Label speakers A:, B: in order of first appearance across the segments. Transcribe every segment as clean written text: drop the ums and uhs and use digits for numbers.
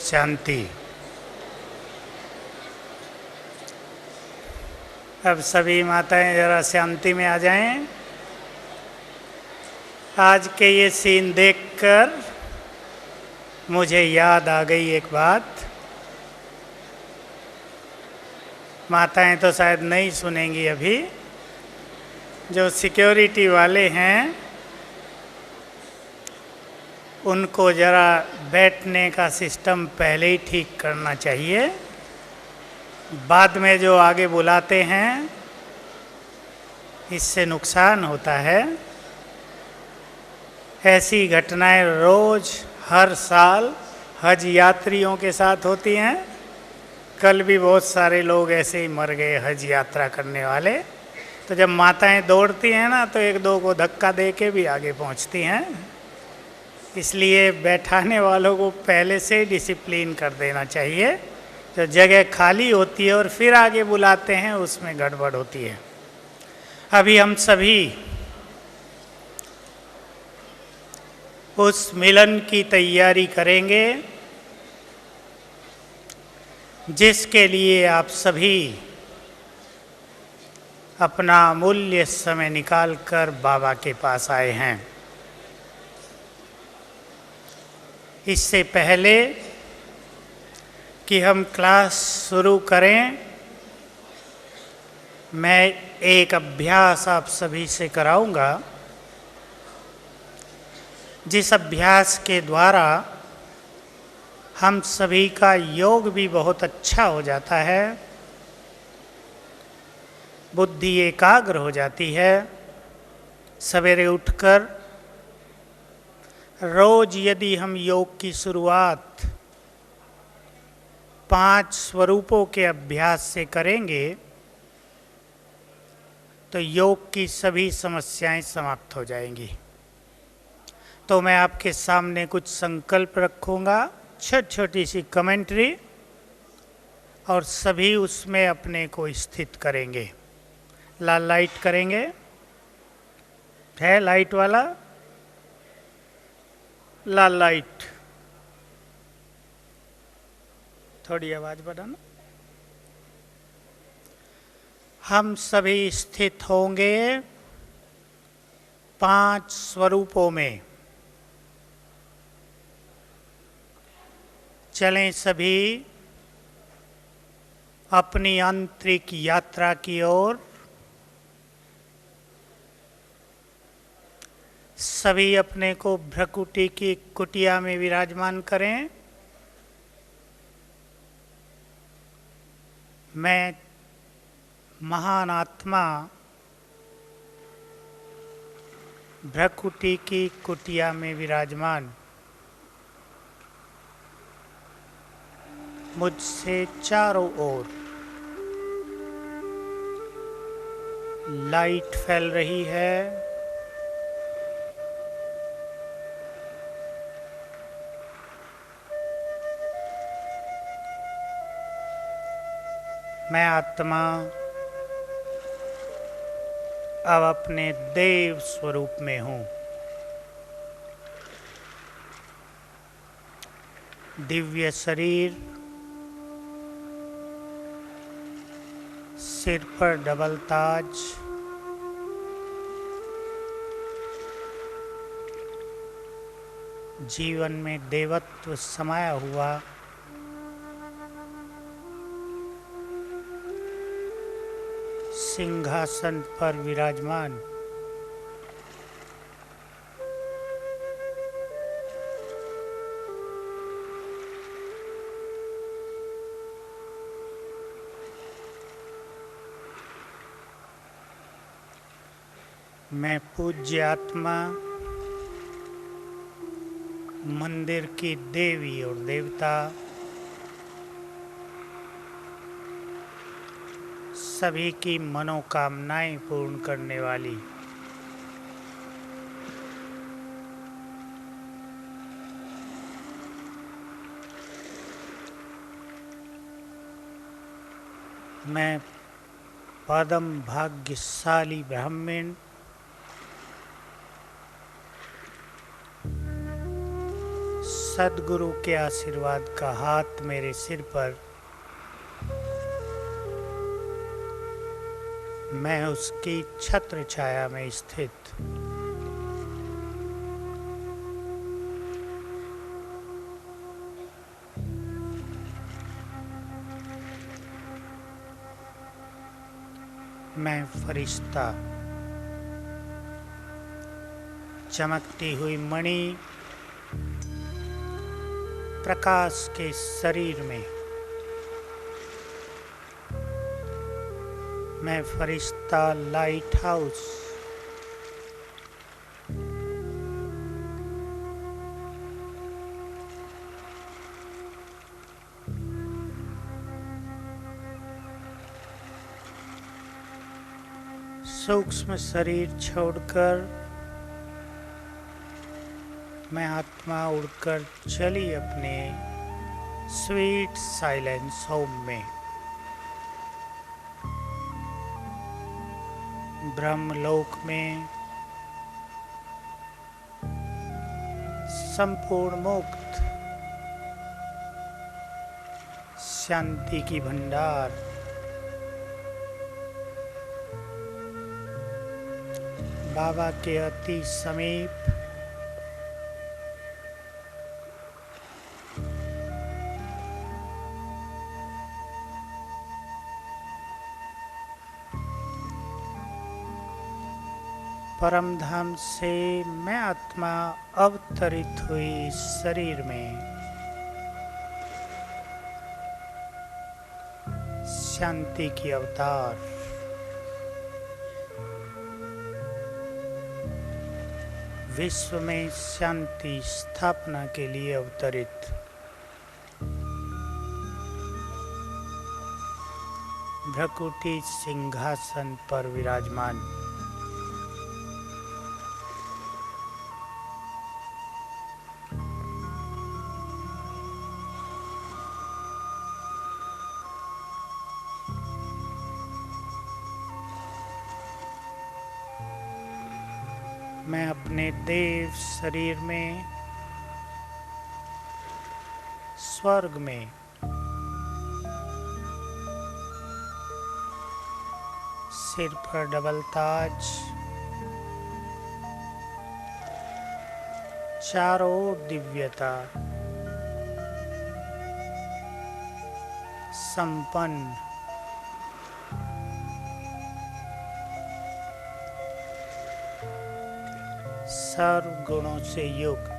A: शांति। अब सभी माताएं जरा शांति में आ जाएं। आज के ये सीन देखकर मुझे याद आ गई एक बात। माताएं तो शायद नहीं सुनेंगी अभी। जो सिक्योरिटी वाले हैं उनको ज़रा बैठने का सिस्टम पहले ही ठीक करना चाहिए। बाद में जो आगे बुलाते हैं इससे नुकसान होता है। ऐसी घटनाएं रोज़ हर साल हज यात्रियों के साथ होती हैं। कल भी बहुत सारे लोग ऐसे ही मर गए हज यात्रा करने वाले। तो जब माताएं दौड़ती हैं ना तो एक दो को धक्का दे के भी आगे पहुंचती हैं। इसलिए बैठाने वालों को पहले से डिसिप्लिन कर देना चाहिए। जो जगह खाली होती है और फिर आगे बुलाते हैं उसमें गड़बड़ होती है। अभी हम सभी उस मिलन की तैयारी करेंगे जिसके लिए आप सभी अपना अमूल्य समय निकाल कर बाबा के पास आए हैं। इससे पहले कि हम क्लास शुरू करें, मैं एक अभ्यास आप सभी से कराऊंगा, जिस अभ्यास के द्वारा हम सभी का योग भी बहुत अच्छा हो जाता है, बुद्धि एकाग्र हो जाती है। सवेरे उठकर रोज यदि हम योग की शुरुआत 5 स्वरूपों के अभ्यास से करेंगे तो योग की सभी समस्याएं समाप्त हो जाएंगी। तो मैं आपके सामने कुछ संकल्प रखूंगा, छोटी छोटी सी कमेंट्री, और सभी उसमें अपने को स्थित करेंगे। लाल लाइट करेंगे, है लाइट वाला? लाल लाइट, थोड़ी आवाज बढ़ाना। हम सभी स्थित होंगे 5 स्वरूपों में। चलें सभी अपनी आंतरिक यात्रा की ओर। सभी अपने को भ्रकुटी की कुटिया में विराजमान करें। मैं महान आत्मा भ्रकुटी की कुटिया में विराजमान, मुझसे चारों ओर लाइट फैल रही है। मैं आत्मा अब अपने देव स्वरूप में हूँ। दिव्य शरीर, सिर पर डबल ताज, जीवन में देवत्व समाया हुआ, सिंहासन पर विराजमान। मैं पूज्य आत्मा मंदिर की देवी और देवता, सभी की मनोकामनाएं पूर्ण करने वाली मैं परम भाग्यशाली ब्राह्मण सद्गुरु के आशीर्वाद का हाथ मेरे सिर पर, मैं उसकी छत्र छाया में स्थित मैं फरिश्ता, चमकती हुई मणि प्रकाश के शरीर में, मैं फरिश्ता लाइट हाउस, सूक्ष्म शरीर छोड़कर मैं आत्मा उड़कर चली अपने स्वीट साइलेंस होम में। ब्रह्मलोक में संपूर्ण मुक्त शांति की भंडार, बाबा के अति समीप परम धाम से मैं आत्मा अवतरित हुई इस शरीर में शांति की अवतार, विश्व में शांति स्थापना के लिए अवतरित भ्रकुटी सिंहासन पर विराजमान। मैं अपने देव शरीर में स्वर्ग में सिर पर डबल ताज, चारों दिव्यता, संपन्न, सर्व गुणों से युक्त,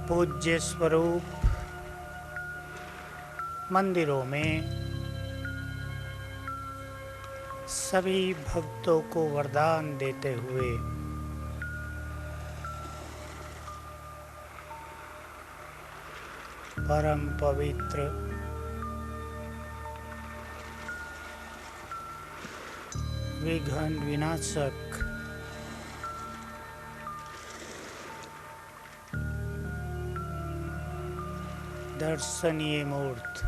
A: पूज्य स्वरूप मंदिरों में सभी भक्तों को वरदान देते हुए परम पवित्र विघ्न विनाशक दर्शनीय मूर्त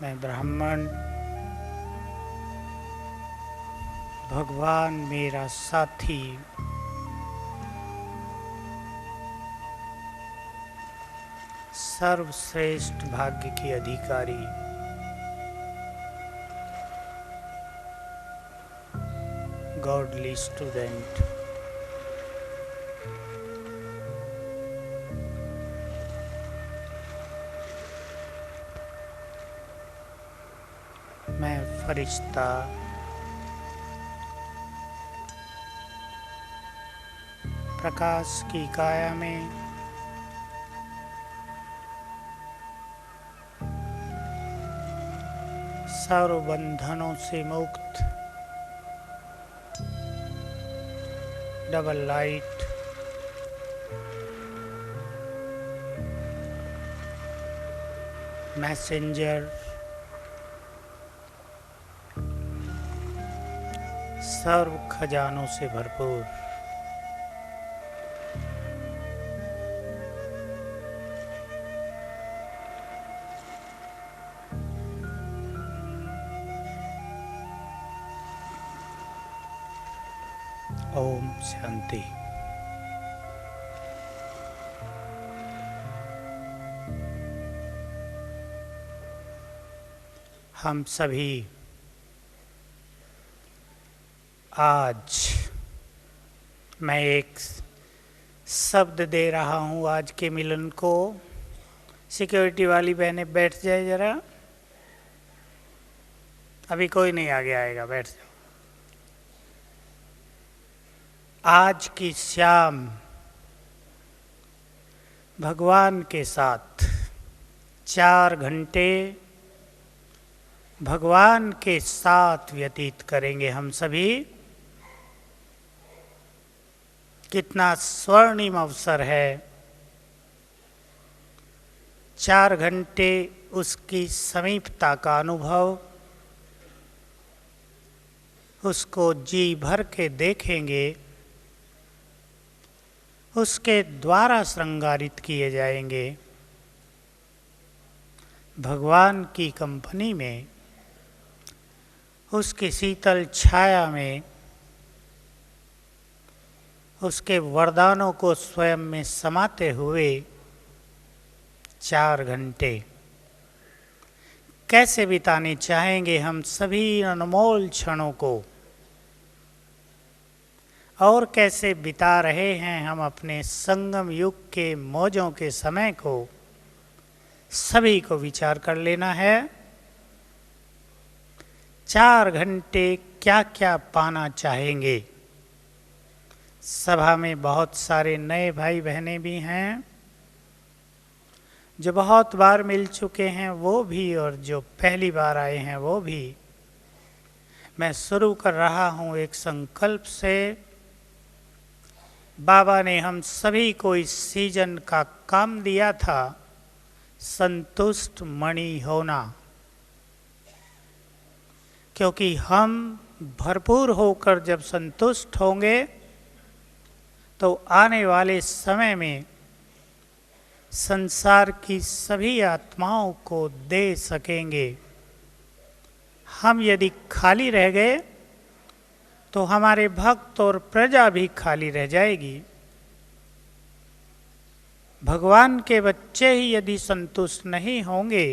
A: मैं ब्राह्मण, भगवान मेरा साथी, सर्वश्रेष्ठ भाग्य की अधिकारी, गॉडली स्टूडेंट, मैं फरिश्ता, प्रकाश की काया में सर्व बंधनों से मुक्त, डबल लाइट, मैसेंजर, सर्व खजानों से भरपूर, ओम शांति। हम सभी आज, मैं एक शब्द दे रहा हूँ आज के मिलन को। सिक्योरिटी वाली बहनें बैठ जाए जरा, अभी कोई नहीं आगे आएगा, बैठ जाओ। आज की शाम भगवान के साथ 4 घंटे भगवान के साथ व्यतीत करेंगे हम सभी। कितना स्वर्णिम अवसर है। 4 घंटे उसकी समीपता का अनुभव, उसको जी भर के देखेंगे, उसके द्वारा श्रृंगारित किए जाएंगे। भगवान की कंपनी में, उसकी शीतल छाया में, उसके वरदानों को स्वयं में समाते हुए 4 घंटे कैसे बिताने चाहेंगे हम सभी अनमोल क्षणों को, और कैसे बिता रहे हैं हम अपने संगम युग के मौजों के समय को, सभी को विचार कर लेना है। 4 घंटे क्या क्या पाना चाहेंगे। सभा में बहुत सारे नए भाई बहनें भी हैं, जो बहुत बार मिल चुके हैं वो भी, और जो पहली बार आए हैं वो भी। मैं शुरू कर रहा हूँ एक संकल्प से। बाबा ने हम सभी को इस सीजन का काम दिया था, संतुष्ट मणि होना, क्योंकि हम भरपूर होकर जब संतुष्ट होंगे तो आने वाले समय में संसार की सभी आत्माओं को दे सकेंगे। हम यदि खाली रह गए तो हमारे भक्त और प्रजा भी खाली रह जाएगी। भगवान के बच्चे ही यदि संतुष्ट नहीं होंगे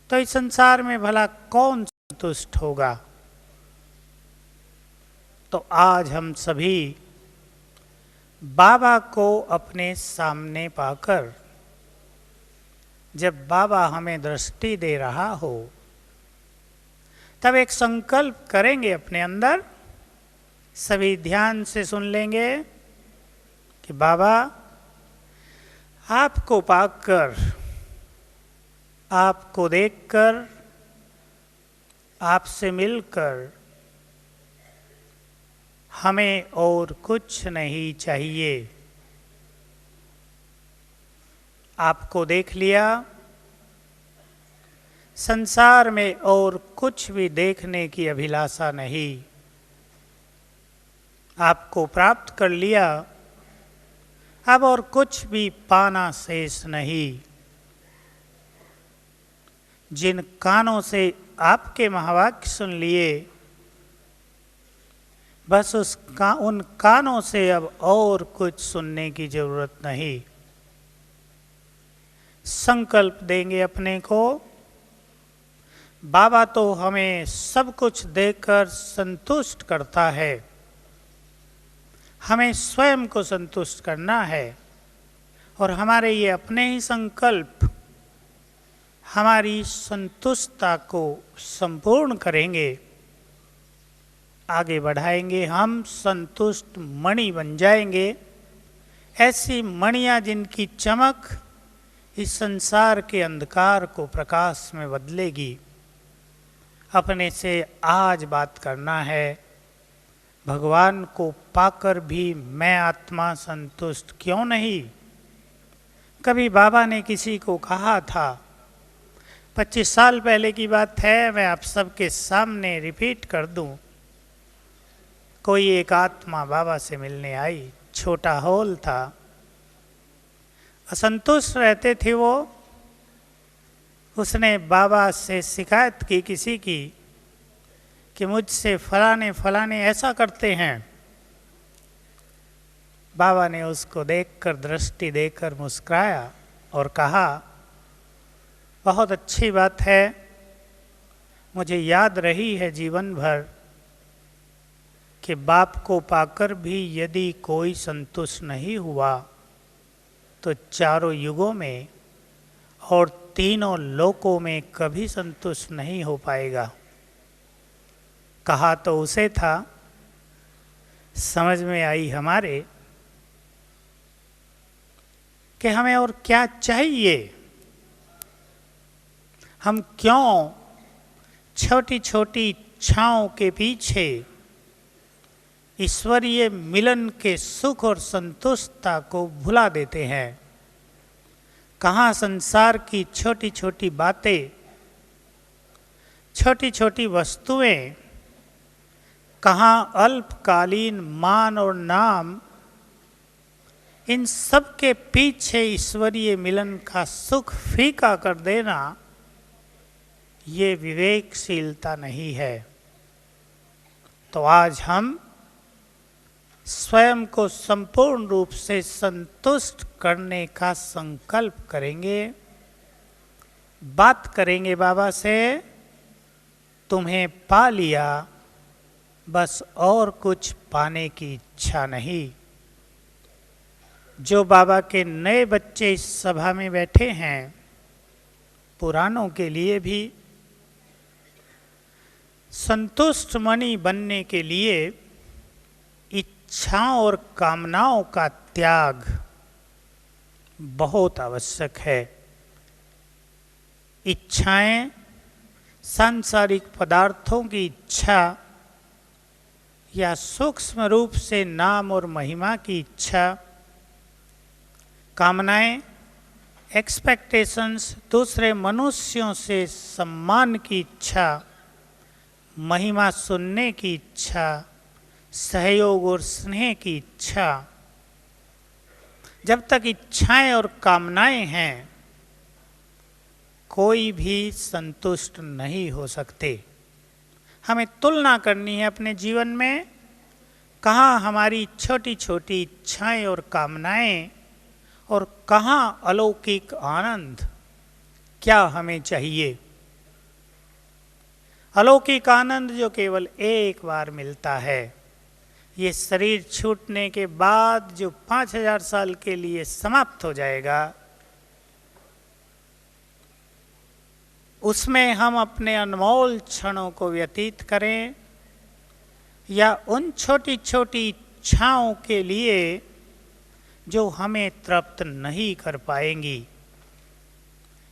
A: तो इस संसार में भला कौन संतुष्ट होगा। तो आज हम सभी बाबा को अपने सामने पाकर, जब बाबा हमें दृष्टि दे रहा हो, तब एक संकल्प करेंगे अपने अंदर। सभी ध्यान से सुन लेंगे कि बाबा, आपको पाकर, आपको देखकर, आपसे मिलकर हमें और कुछ नहीं चाहिए। आपको देख लिया, संसार में और कुछ भी देखने की अभिलाषा नहीं। आपको प्राप्त कर लिया, अब और कुछ भी पाना शेष नहीं। जिन कानों से आपके महावाक्य सुन लिए, बस उन कानों से अब और कुछ सुनने की जरूरत नहीं। संकल्प देंगे अपने को, बाबा तो हमें सब कुछ देकर संतुष्ट करता है, हमें स्वयं को संतुष्ट करना है। और हमारे ये अपने ही संकल्प हमारी संतुष्टता को संपूर्ण करेंगे, आगे बढ़ाएंगे। हम संतुष्ट मणि बन जाएंगे, ऐसी मणियाँ जिनकी चमक इस संसार के अंधकार को प्रकाश में बदलेगी। अपने से आज बात करना है, भगवान को पाकर भी मैं आत्मा संतुष्ट क्यों नहीं। कभी बाबा ने किसी को कहा था, 25 साल पहले की बात है, मैं आप सबके सामने रिपीट कर दूं। कोई एक आत्मा बाबा से मिलने आई, छोटा हॉल था, असंतुष्ट रहते थे वो। उसने बाबा से शिकायत की किसी की कि मुझसे फलाने फलाने ऐसा करते हैं। बाबा ने उसको देखकर, दृष्टि देकर मुस्कुराया और कहा, बहुत अच्छी बात है, मुझे याद रही है जीवन भर कि बाप को पाकर भी यदि कोई संतुष्ट नहीं हुआ तो चारों युगों में और तीनों लोकों में कभी संतुष्ट नहीं हो पाएगा। कहा तो उसे था, समझ में आई हमारे कि हमें और क्या चाहिए। हम क्यों छोटी छोटी इच्छाओं के पीछे ईश्वरीय मिलन के सुख और संतुष्टता को भुला देते हैं। कहाँ संसार की छोटी छोटी बातें, छोटी छोटी वस्तुएं, कहाँ अल्पकालीन मान और नाम, इन सब के पीछे ईश्वरीय मिलन का सुख फीका कर देना, ये विवेकशीलता नहीं है। तो आज हम स्वयं को संपूर्ण रूप से संतुष्ट करने का संकल्प करेंगे। बात करेंगे बाबा से, तुम्हें पा लिया, बस और कुछ पाने की इच्छा नहीं। जो बाबा के नए बच्चे इस सभा में बैठे हैं, पुरानों के लिए भी संतुष्ट मणि बनने के लिए इच्छाओं और कामनाओं का त्याग बहुत आवश्यक है। इच्छाएं, सांसारिक पदार्थों की इच्छा या सूक्ष्म रूप से नाम और महिमा की इच्छा, कामनाएं, एक्सपेक्टेशंस, दूसरे मनुष्यों से सम्मान की इच्छा, महिमा सुनने की इच्छा, सहयोग और स्नेह की इच्छा। जब तक इच्छाएं और कामनाएं हैं कोई भी संतुष्ट नहीं हो सकते। हमें तुलना करनी है अपने जीवन में, कहाँ हमारी छोटी छोटी इच्छाएं और कामनाएं और कहाँ अलौकिक आनंद, क्या हमें चाहिए। अलौकिक आनंद जो केवल एक बार मिलता है, ये शरीर छूटने के बाद जो 5000 साल के लिए समाप्त हो जाएगा, उसमें हम अपने अनमोल क्षणों को व्यतीत करें या उन छोटी छोटी इच्छाओं के लिए जो हमें तृप्त नहीं कर पाएंगी।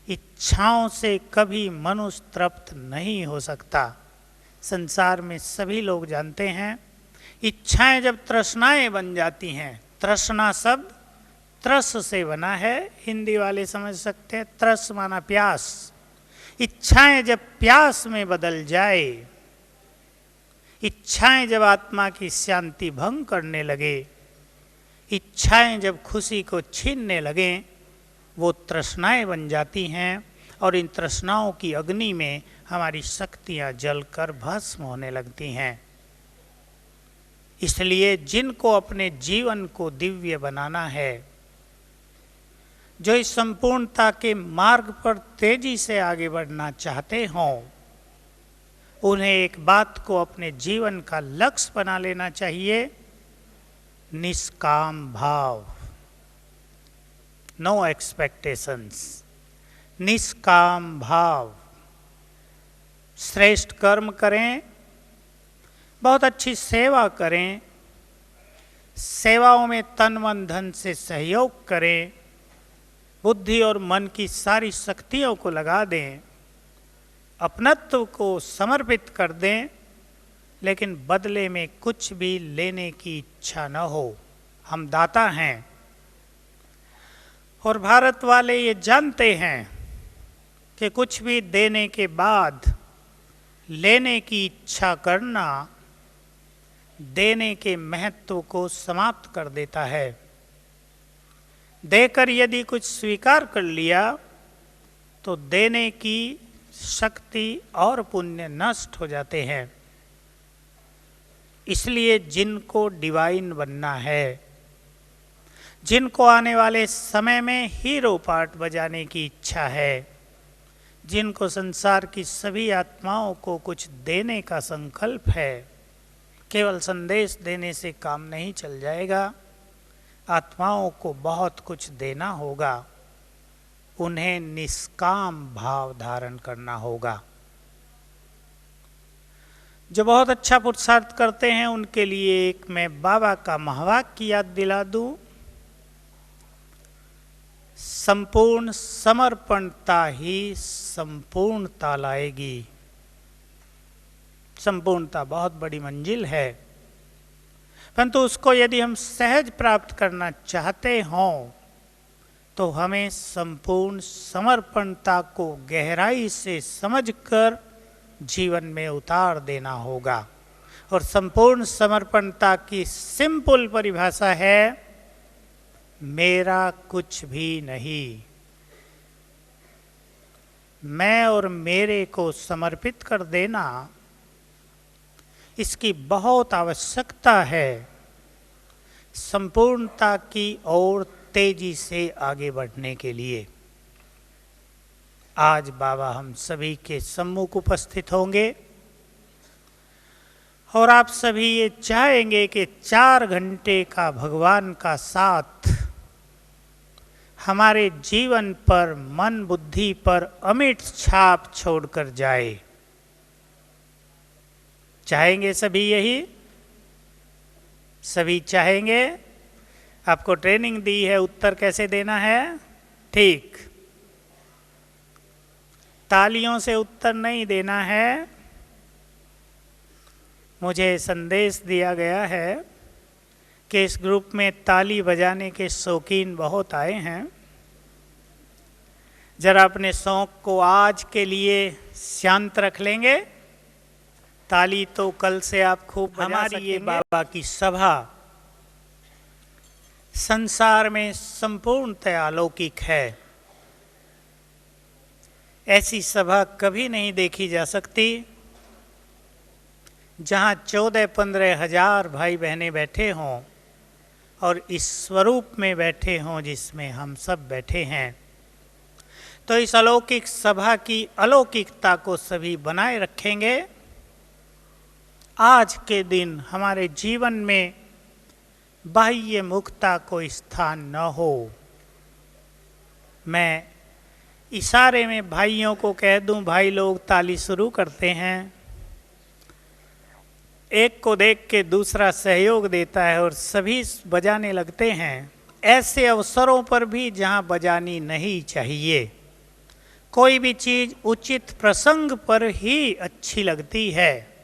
A: इच्छाओं से कभी मनुष्य तृप्त नहीं हो सकता। संसार में सभी लोग जानते हैं, इच्छाएं जब तृष्णाएं बन जाती हैं, तृष्णा शब्द त्रस से बना है, हिंदी वाले समझ सकते हैं, त्रस माना प्यास। इच्छाएं जब प्यास में बदल जाए, इच्छाएं जब आत्मा की शांति भंग करने लगे, इच्छाएं जब खुशी को छीनने लगे, वो तृष्णाएं बन जाती हैं और इन तृष्णाओं की अग्नि में हमारी शक्तियां जलकर भस्म होने लगती हैं। इसलिए जिनको अपने जीवन को दिव्य बनाना है, जो इस संपूर्णता के मार्ग पर तेजी से आगे बढ़ना चाहते हों, उन्हें एक बात को अपने जीवन का लक्ष्य बना लेना चाहिए, निष्काम भाव, नो एक्सपेक्टेशंस, निष्काम भाव। श्रेष्ठ कर्म करें, बहुत अच्छी सेवा करें, सेवाओं में तन मन धन से सहयोग करें, बुद्धि और मन की सारी शक्तियों को लगा दें, अपनत्व को समर्पित कर दें, लेकिन बदले में कुछ भी लेने की इच्छा न हो। हम दाता हैं और भारत वाले ये जानते हैं कि कुछ भी देने के बाद लेने की इच्छा करना देने के महत्व को समाप्त कर देता है। देकर यदि कुछ स्वीकार कर लिया तो देने की शक्ति और पुण्य नष्ट हो जाते हैं। इसलिए जिनको डिवाइन बनना है, जिनको आने वाले समय में हीरो पार्ट बजाने की इच्छा है, जिनको संसार की सभी आत्माओं को कुछ देने का संकल्प है, केवल संदेश देने से काम नहीं चल जाएगा, आत्माओं को बहुत कुछ देना होगा। उन्हें निष्काम भाव धारण करना होगा। जो बहुत अच्छा पुरुषार्थ करते हैं उनके लिए एक मैं बाबा का महावाक्य याद दिला दूं, संपूर्ण समर्पणता ही संपूर्णता लाएगी। संपूर्णता बहुत बड़ी मंजिल है, परंतु उसको यदि हम सहज प्राप्त करना चाहते हों तो हमें संपूर्ण समर्पणता को गहराई से समझकर जीवन में उतार देना होगा। और संपूर्ण समर्पणता की सिंपल परिभाषा है, मेरा कुछ भी नहीं। मैं और मेरे को समर्पित कर देना, इसकी बहुत आवश्यकता है संपूर्णता की ओर तेजी से आगे बढ़ने के लिए। आज बाबा हम सभी के सम्मुख उपस्थित होंगे और आप सभी ये चाहेंगे कि 4 घंटे का भगवान का साथ हमारे जीवन पर, मन बुद्धि पर अमिट छाप छोड़कर जाए। चाहेंगे सभी यही? सभी चाहेंगे? आपको ट्रेनिंग दी है उत्तर कैसे देना है, ठीक। तालियों से उत्तर नहीं देना है। मुझे संदेश दिया गया है कि इस ग्रुप में ताली बजाने के शौकीन बहुत आए हैं। जरा अपने शौक को आज के लिए शांत रख लेंगे। ताली तो कल से आप खूब बजा सकेंगे। हमारी ये बाबा की सभा संसार में संपूर्णतया अलौकिक है। ऐसी सभा कभी नहीं देखी जा सकती जहाँ 14-15 हजार भाई बहनें बैठे हों और इस स्वरूप में बैठे हों जिसमें हम सब बैठे हैं। तो इस अलौकिक सभा की अलौकिकता को सभी बनाए रखेंगे। आज के दिन हमारे जीवन में बाह्य मुक्ता को स्थान न हो। मैं इशारे में भाइयों को कह दूं, भाई लोग ताली शुरू करते हैं, एक को देख के दूसरा सहयोग देता है और सभी बजाने लगते हैं। ऐसे अवसरों पर भी जहां बजानी नहीं चाहिए, कोई भी चीज उचित प्रसंग पर ही अच्छी लगती है।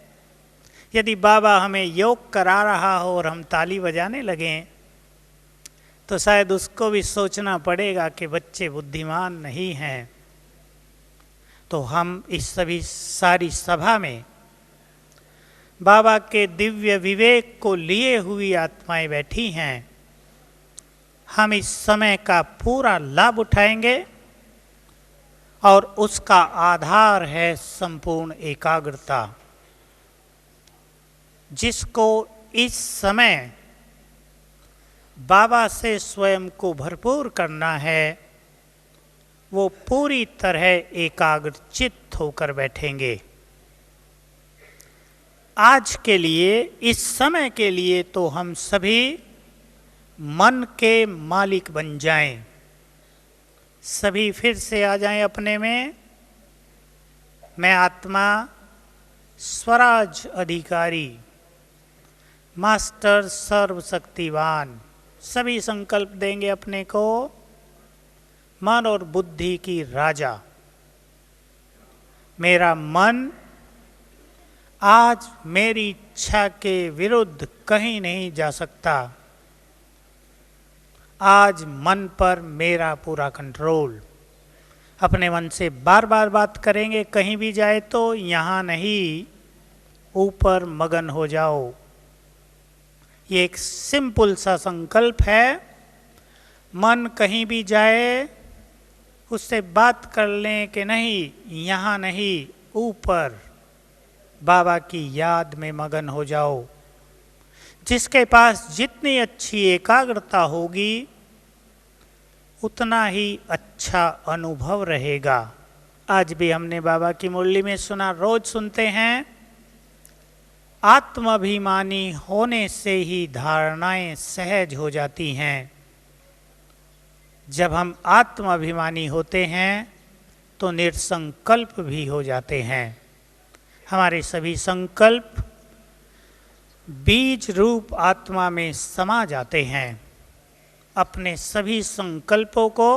A: यदि बाबा हमें योग करा रहा हो और हम ताली बजाने लगें तो शायद उसको भी सोचना पड़ेगा कि बच्चे बुद्धिमान नहीं हैं। तो हम इस सभी सारी सभा में बाबा के दिव्य विवेक को लिए हुई आत्माएं बैठी हैं। हम इस समय का पूरा लाभ उठाएंगे और उसका आधार है संपूर्ण एकाग्रता। जिसको इस समय बाबा से स्वयं को भरपूर करना है वो पूरी तरह एकाग्रचित्त होकर बैठेंगे। आज के लिए, इस समय के लिए तो हम सभी मन के मालिक बन जाएं। सभी फिर से आ जाएं अपने में। मैं आत्मा स्वराज अधिकारी, मास्टर सर्वशक्तिवान। सभी संकल्प देंगे अपने को, मन और बुद्धि की राजा। मेरा मन आज मेरी इच्छा के विरुद्ध कहीं नहीं जा सकता। आज मन पर मेरा पूरा कंट्रोल। अपने मन से बार बार बात करेंगे, कहीं भी जाए तो यहाँ नहीं, ऊपर मगन हो जाओ। ये एक सिंपल सा संकल्प है। मन कहीं भी जाए उससे बात कर लें कि नहीं, यहाँ नहीं, ऊपर बाबा की याद में मगन हो जाओ। जिसके पास जितनी अच्छी एकाग्रता होगी उतना ही अच्छा अनुभव रहेगा। आज भी हमने बाबा की मुरली में सुना, रोज सुनते हैं, आत्माभिमानी होने से ही धारणाएं सहज हो जाती हैं। जब हम आत्माभिमानी होते हैं तो निरसंकल्प भी हो जाते हैं। हमारे सभी संकल्प बीज रूप आत्मा में समा जाते हैं। अपने सभी संकल्पों को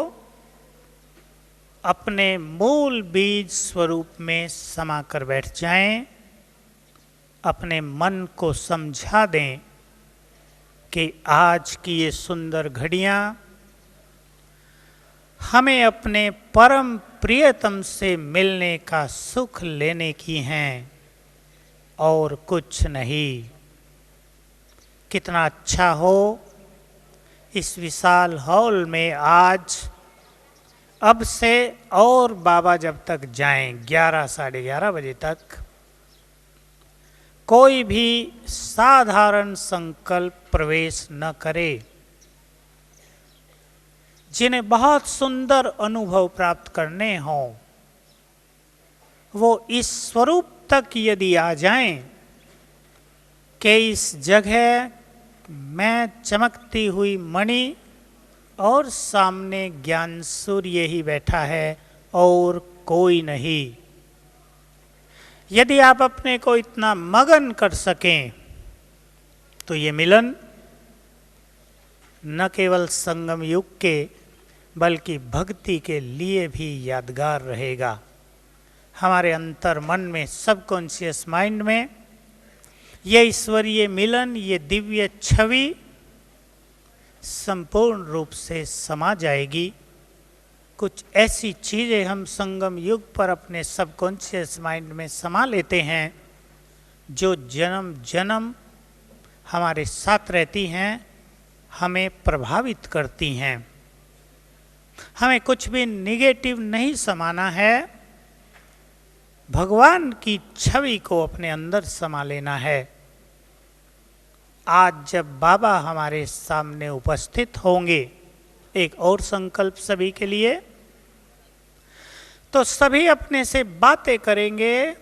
A: अपने मूल बीज स्वरूप में समा कर बैठ जाएं। अपने मन को समझा दें कि आज की ये सुंदर घड़ियां हमें अपने परम प्रियतम से मिलने का सुख लेने की हैं और कुछ नहीं। कितना अच्छा हो इस विशाल हॉल में आज अब से, और बाबा जब तक जाएं 11 साढ़े 11 बजे तक, कोई भी साधारण संकल्प प्रवेश न करे। जिन्हें बहुत सुंदर अनुभव प्राप्त करने हों वो इस स्वरूप तक यदि आ जाएं कि इस जगह मैं चमकती हुई मणि और सामने ज्ञान सूर्य ही बैठा है और कोई नहीं। यदि आप अपने को इतना मगन कर सकें तो ये मिलन न केवल संगम युग के बल्कि भक्ति के लिए भी यादगार रहेगा। हमारे अंतर मन में, सबकॉन्शियस माइंड में ये ईश्वरीय मिलन, ये दिव्य छवि संपूर्ण रूप से समा जाएगी। कुछ ऐसी चीज़ें हम संगम युग पर अपने सबकॉन्शियस माइंड में समा लेते हैं जो जन्म जन्म हमारे साथ रहती हैं, हमें प्रभावित करती हैं। हमें कुछ भी निगेटिव नहीं समाना है, भगवान की छवि को अपने अंदर समा लेना है। आज जब बाबा हमारे सामने उपस्थित होंगे, एक और संकल्प सभी के लिए, तो सभी अपने से बातें करेंगे,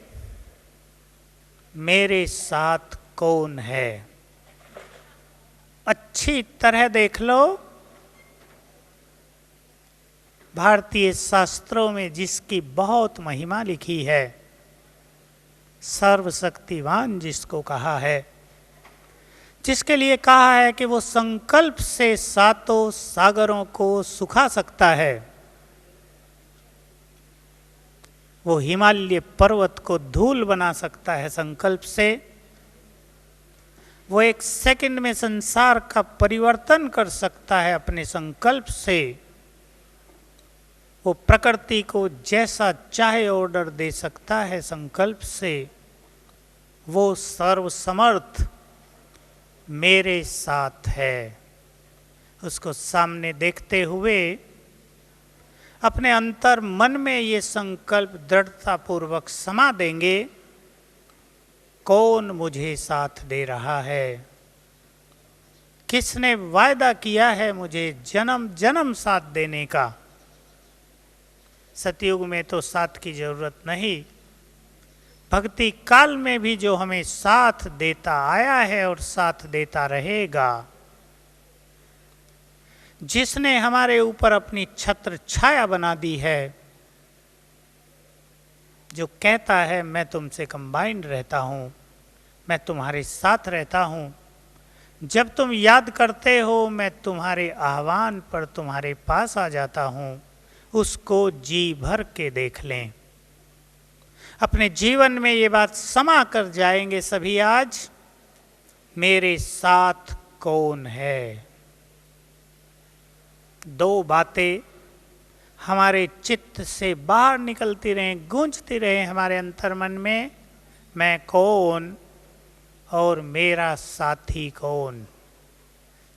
A: मेरे साथ कौन है। अच्छी तरह देख लो, भारतीय शास्त्रों में जिसकी बहुत महिमा लिखी है, सर्वशक्तिवान जिसको कहा है, जिसके लिए कहा है कि वो संकल्प से सातों सागरों को सुखा सकता है, वो हिमालय पर्वत को धूल बना सकता है संकल्प से, वो एक सेकंड में संसार का परिवर्तन कर सकता है अपने संकल्प से, वो प्रकृति को जैसा चाहे ऑर्डर दे सकता है संकल्प से। वो सर्वसमर्थ मेरे साथ है। उसको सामने देखते हुए अपने अंतर मन में ये संकल्प दृढ़ता पूर्वक समा देंगे, कौन मुझे साथ दे रहा है, किसने वायदा किया है मुझे जन्म जन्म साथ देने का। सतयुग में तो साथ की जरूरत नहीं, भक्ति काल में भी जो हमें साथ देता आया है और साथ देता रहेगा, जिसने हमारे ऊपर अपनी छत्र छाया बना दी है, जो कहता है मैं तुमसे कंबाइंड रहता हूं, मैं तुम्हारे साथ रहता हूं, जब तुम याद करते हो मैं तुम्हारे आह्वान पर तुम्हारे पास आ जाता हूं, उसको जी भर के देख लें। अपने जीवन में ये बात समा कर जाएंगे सभी आज, मेरे साथ कौन है। दो बातें हमारे चित्त से बाहर निकलती रहें, गूंजती रहें हमारे अंतर्मन में, मैं कौन और मेरा साथी कौन।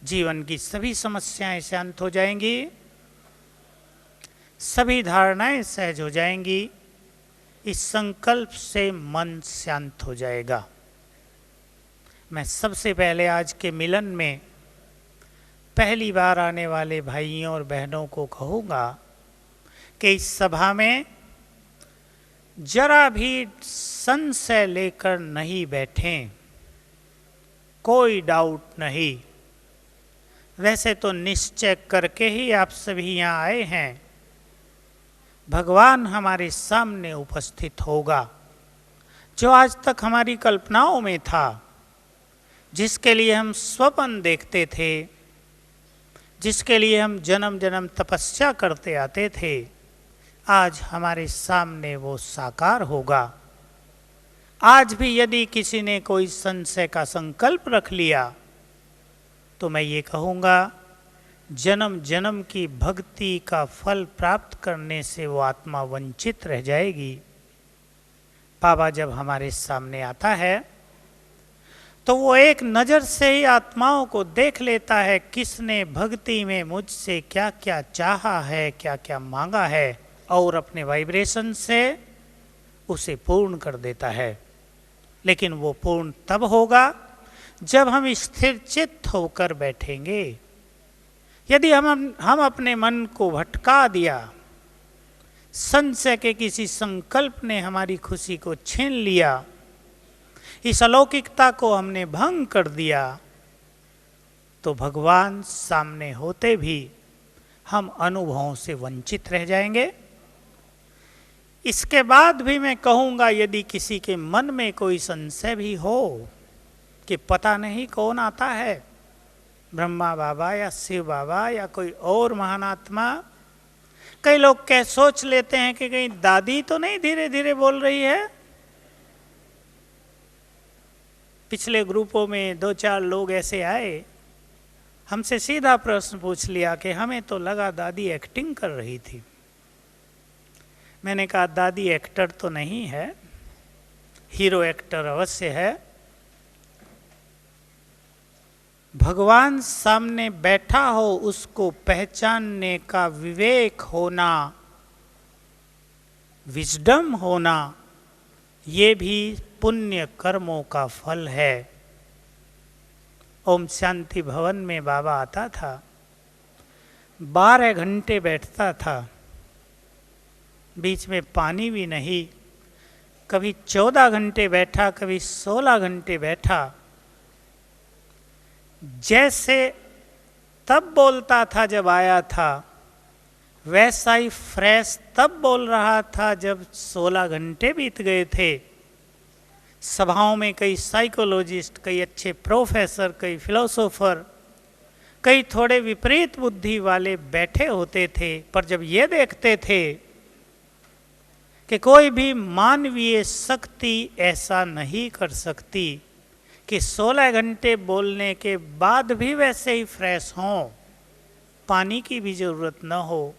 A: जीवन की सभी समस्याएं शांत हो जाएंगी, सभी धारणाएं सहज हो जाएंगी, इस संकल्प से मन शांत हो जाएगा। मैं सबसे पहले आज के मिलन में पहली बार आने वाले भाइयों और बहनों को कहूँगा कि इस सभा में जरा भी संशय लेकर नहीं बैठें, कोई डाउट नहीं। वैसे तो निश्चय करके ही आप सभी यहाँ आए हैं, भगवान हमारे सामने उपस्थित होगा, जो आज तक हमारी कल्पनाओं में था, जिसके लिए हम स्वप्न देखते थे, जिसके लिए हम जन्म जन्म तपस्या करते आते थे, आज हमारे सामने वो साकार होगा। आज भी यदि किसी ने कोई संशय का संकल्प रख लिया, तो मैं ये कहूँगा, जन्म जन्म की भक्ति का फल प्राप्त करने से वो आत्मा वंचित रह जाएगी। बाबा जब हमारे सामने आता है तो वो एक नज़र से ही आत्माओं को देख लेता है, किसने भक्ति में मुझसे क्या क्या चाहा है, क्या क्या मांगा है, और अपने वाइब्रेशन से उसे पूर्ण कर देता है। लेकिन वो पूर्ण तब होगा जब हम स्थिर चित्त होकर बैठेंगे। यदि हम अपने मन को भटका दिया, संशय के किसी संकल्प ने हमारी खुशी को छीन लिया, इस अलौकिकता को हमने भंग कर दिया, तो भगवान सामने होते भी हम अनुभवों से वंचित रह जाएंगे। इसके बाद भी मैं कहूँगा, यदि किसी के मन में कोई संशय भी हो कि पता नहीं कौन आता है, ब्रह्मा बाबा या शिव बाबा या कोई और महान आत्मा, कई लोग क्या सोच लेते हैं कि कहीं दादी तो नहीं धीरे धीरे बोल रही है। पिछले ग्रुपों में 2-4 लोग ऐसे आए, हमसे सीधा प्रश्न पूछ लिया कि हमें तो लगा दादी एक्टिंग कर रही थी। मैंने कहा दादी एक्टर तो नहीं है, हीरो एक्टर अवश्य है। भगवान सामने बैठा हो उसको पहचानने का विवेक होना, विजडम होना, ये भी पुण्य कर्मों का फल है। ओम शांति भवन में बाबा आता था, 12 घंटे बैठता था, बीच में पानी भी नहीं। कभी 14 घंटे बैठा, कभी 16 घंटे बैठा। जैसे तब बोलता था जब आया था, वैसा ही फ्रेश तब बोल रहा था जब 16 घंटे बीत गए थे। सभाओं में कई साइकोलॉजिस्ट, कई अच्छे प्रोफेसर, कई फिलोसोफर, कई थोड़े विपरीत बुद्धि वाले बैठे होते थे, पर जब ये देखते थे कि कोई भी मानवीय शक्ति ऐसा नहीं कर सकती कि 16 घंटे बोलने के बाद भी वैसे ही फ्रेश हों, पानी की भी ज़रूरत न हो,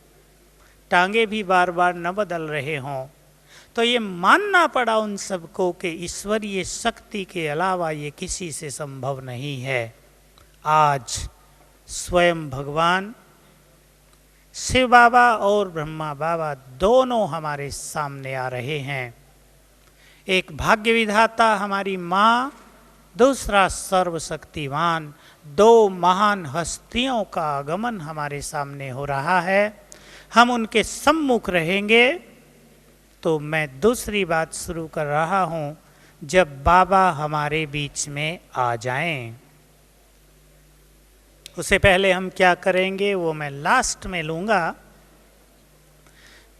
A: टांगे भी बार बार न बदल रहे हों, तो ये मानना पड़ा उन सबको कि ईश्वरीय शक्ति के अलावा ये किसी से संभव नहीं है। आज स्वयं भगवान शिव बाबा और ब्रह्मा बाबा दोनों हमारे सामने आ रहे हैं। एक भाग्य विधाता हमारी माँ, दूसरा सर्वशक्तिवान, 2 महान हस्तियों का आगमन हमारे सामने हो रहा है। हम उनके सम्मुख रहेंगे। तो मैं दूसरी बात शुरू कर रहा हूँ, जब बाबा हमारे बीच में आ जाएं। उससे पहले हम क्या करेंगे वो मैं लास्ट में लूँगा।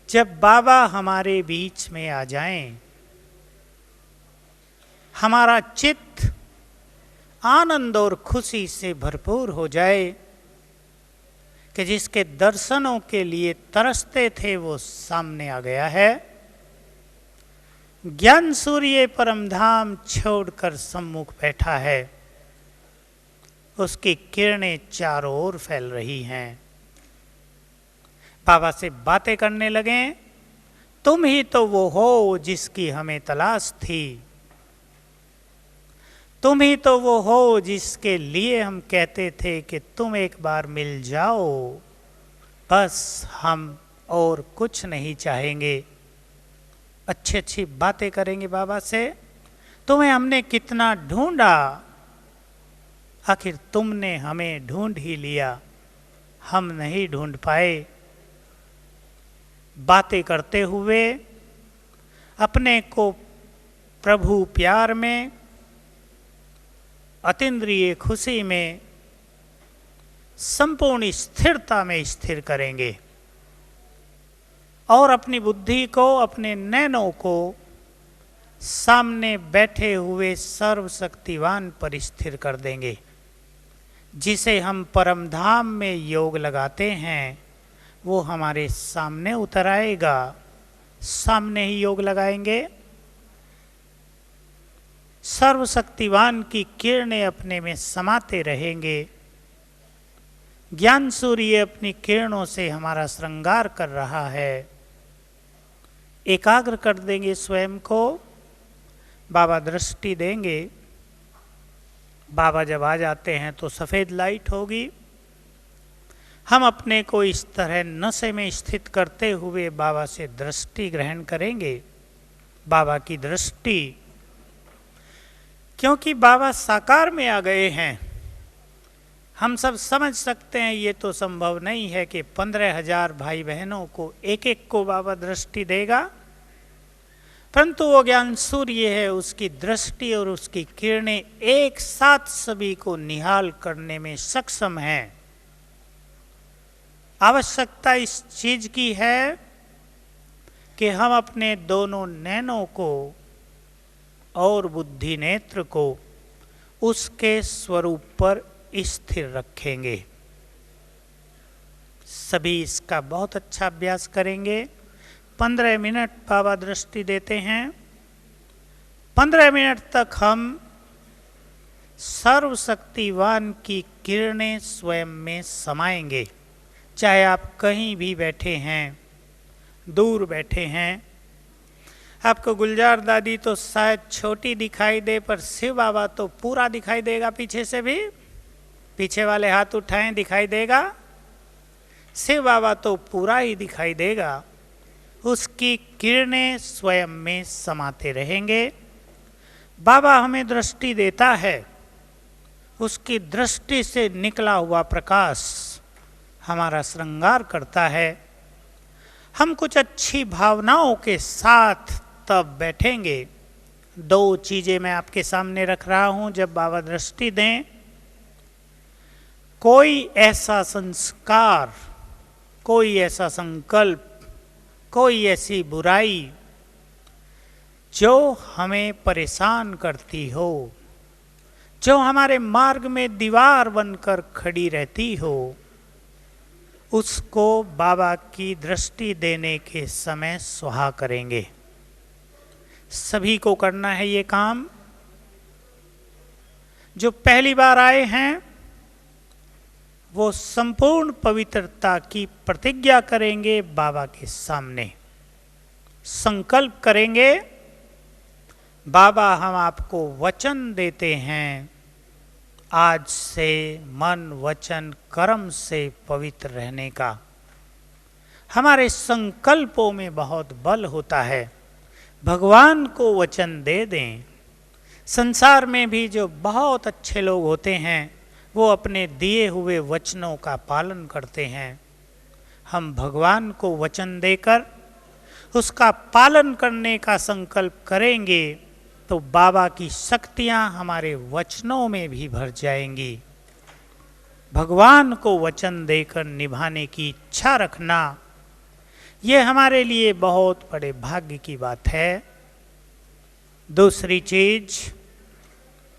A: जब बाबा हमारे बीच में आ जाएं, हमारा चित्त आनंद और खुशी से भरपूर हो जाए कि जिसके दर्शनों के लिए तरसते थे वो सामने आ गया है। ज्ञान सूर्य परमधाम छोड़कर सम्मुख बैठा है, उसकी किरणें चारों ओर फैल रही हैं। बाबा से बातें करने लगे, तुम ही तो वो हो जिसकी हमें तलाश थी, तुम ही तो वो हो जिसके लिए हम कहते थे कि तुम एक बार मिल जाओ, बस हम और कुछ नहीं चाहेंगे। अच्छी अच्छी बातें करेंगे बाबा से। तुम्हें हमने कितना ढूंढा, आखिर तुमने हमें ढूंढ ही लिया, हम नहीं ढूंढ पाए। बातें करते हुए अपने को प्रभु प्यार में, अतीन्द्रिय खुशी में, संपूर्ण स्थिरता में स्थिर करेंगे और अपनी बुद्धि को, अपने नैनों को सामने बैठे हुए सर्वशक्तिवान पर स्थिर कर देंगे। जिसे हम परमधाम में योग लगाते हैं वो हमारे सामने उतर आएगा। सामने ही योग लगाएंगे। सर्वशक्तिवान की किरणें अपने में समाते रहेंगे। ज्ञान सूर्य अपनी किरणों से हमारा श्रृंगार कर रहा है। एकाग्र कर देंगे स्वयं को। बाबा दृष्टि देंगे। बाबा जब आ जाते हैं तो सफ़ेद लाइट होगी। हम अपने को इस तरह नशे में स्थित करते हुए बाबा से दृष्टि ग्रहण करेंगे। बाबा की दृष्टि, क्योंकि बाबा साकार में आ गए हैं। हम सब समझ सकते हैं ये तो संभव नहीं है कि 15,000 भाई बहनों को एक एक को बाबा दृष्टि देगा, परंतु वो ज्ञान सूर्य है, उसकी दृष्टि और उसकी किरणें एक साथ सभी को निहाल करने में सक्षम हैं। आवश्यकता इस चीज की है कि हम अपने दोनों नैनों को और बुद्धि नेत्र को उसके स्वरूप पर स्थिर रखेंगे। सभी इसका बहुत अच्छा अभ्यास करेंगे। 15 मिनट बाबा दृष्टि देते हैं। 15 मिनट तक हम सर्वशक्तिवान की किरणें स्वयं में समाएंगे। चाहे आप कहीं भी बैठे हैं, दूर बैठे हैं। आपको गुलजार दादी तो शायद छोटी दिखाई दे, पर शिव बाबा तो पूरा दिखाई देगा पीछे से भी। पीछे वाले हाथ उठाएं, दिखाई देगा? शिव बाबा तो पूरा ही दिखाई देगा। उसकी किरणें स्वयं में समाते रहेंगे। बाबा हमें दृष्टि देता है, उसकी दृष्टि से निकला हुआ प्रकाश हमारा श्रृंगार करता है। हम कुछ अच्छी भावनाओं के साथ तब बैठेंगे। दो चीजें मैं आपके सामने रख रहा हूं जब बाबा दृष्टि दें। कोई ऐसा संस्कार, कोई ऐसा संकल्प, कोई ऐसी बुराई जो हमें परेशान करती हो, जो हमारे मार्ग में दीवार बनकर खड़ी रहती हो, उसको बाबा की दृष्टि देने के समय सुहा करेंगे। सभी को करना है ये काम। जो पहली बार आए हैं वो संपूर्ण पवित्रता की प्रतिज्ञा करेंगे बाबा के सामने, संकल्प करेंगे, बाबा हम आपको वचन देते हैं आज से मन वचन कर्म से पवित्र रहने का। हमारे संकल्पों में बहुत बल होता है। भगवान को वचन दे दें। संसार में भी जो बहुत अच्छे लोग होते हैं वो अपने दिए हुए वचनों का पालन करते हैं। हम भगवान को वचन देकर उसका पालन करने का संकल्प करेंगे तो बाबा की शक्तियां हमारे वचनों में भी भर जाएंगी। भगवान को वचन देकर निभाने की इच्छा रखना, ये हमारे लिए बहुत बड़े भाग्य की बात है। दूसरी चीज,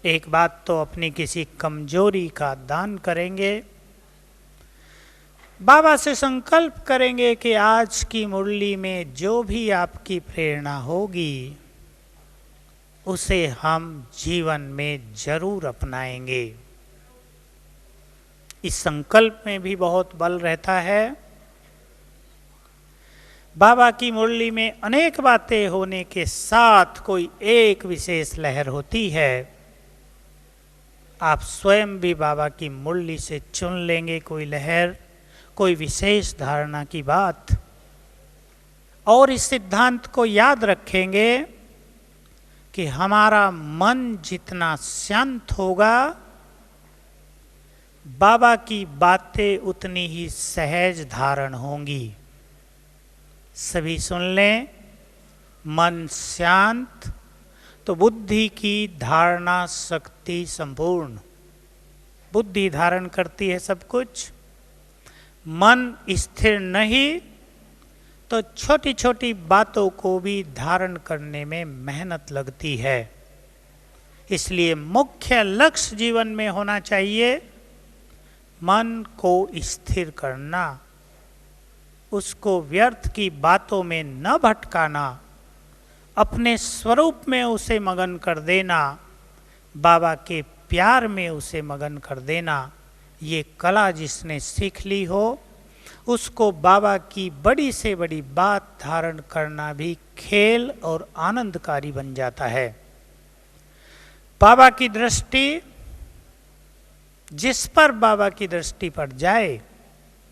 A: एक बात तो अपनी किसी कमजोरी का दान करेंगे। बाबा से संकल्प करेंगे कि आज की मुरली में जो भी आपकी प्रेरणा होगी उसे हम जीवन में जरूर अपनाएंगे। इस संकल्प में भी बहुत बल रहता है। बाबा की मुरली में अनेक बातें होने के साथ कोई एक विशेष लहर होती है। आप स्वयं भी बाबा की मुरली से चुन लेंगे कोई लहर, कोई विशेष धारणा की बात, और इस सिद्धांत को याद रखेंगे कि हमारा मन जितना शांत होगा बाबा की बातें उतनी ही सहज धारण होंगी। सभी सुन लें, मन शांत तो बुद्धि की धारणा शक्ति संपूर्ण। बुद्धि धारण करती है सब कुछ। मन स्थिर नहीं तो छोटी छोटी बातों को भी धारण करने में मेहनत लगती है। इसलिए मुख्य लक्ष्य जीवन में होना चाहिए मन को स्थिर करना, उसको व्यर्थ की बातों में न भटकाना, अपने स्वरूप में उसे मगन कर देना, बाबा के प्यार में उसे मगन कर देना। ये कला जिसने सीख ली हो उसको बाबा की बड़ी से बड़ी बात धारण करना भी खेल और आनंदकारी बन जाता है। बाबा की दृष्टि, जिस पर बाबा की दृष्टि पड़ जाए,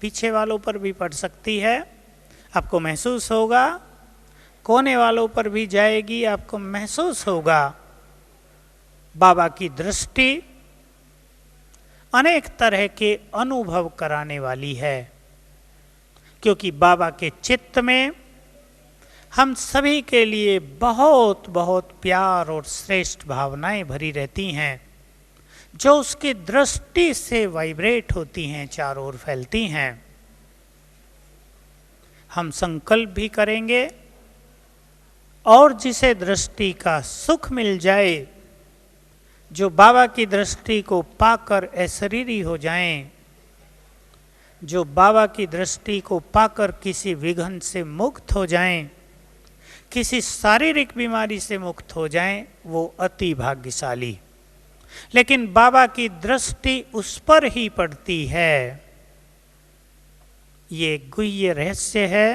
A: पीछे वालों पर भी पड़ सकती है, आपको महसूस होगा, कोने वालों पर भी जाएगी, आपको महसूस होगा। बाबा की दृष्टि अनेक तरह के अनुभव कराने वाली है, क्योंकि बाबा के चित्त में हम सभी के लिए बहुत बहुत प्यार और श्रेष्ठ भावनाएं भरी रहती हैं, जो उसकी दृष्टि से वाइब्रेट होती हैं, चारों ओर फैलती हैं। हम संकल्प भी करेंगे और जिसे दृष्टि का सुख मिल जाए, जो बाबा की दृष्टि को पाकर अशरीरी हो जाएं, जो बाबा की दृष्टि को पाकर किसी विघ्न से मुक्त हो जाएं, किसी शारीरिक बीमारी से मुक्त हो जाएं, वो अति भाग्यशाली। लेकिन बाबा की दृष्टि उस पर ही पड़ती है। ये गुह्य रहस्य है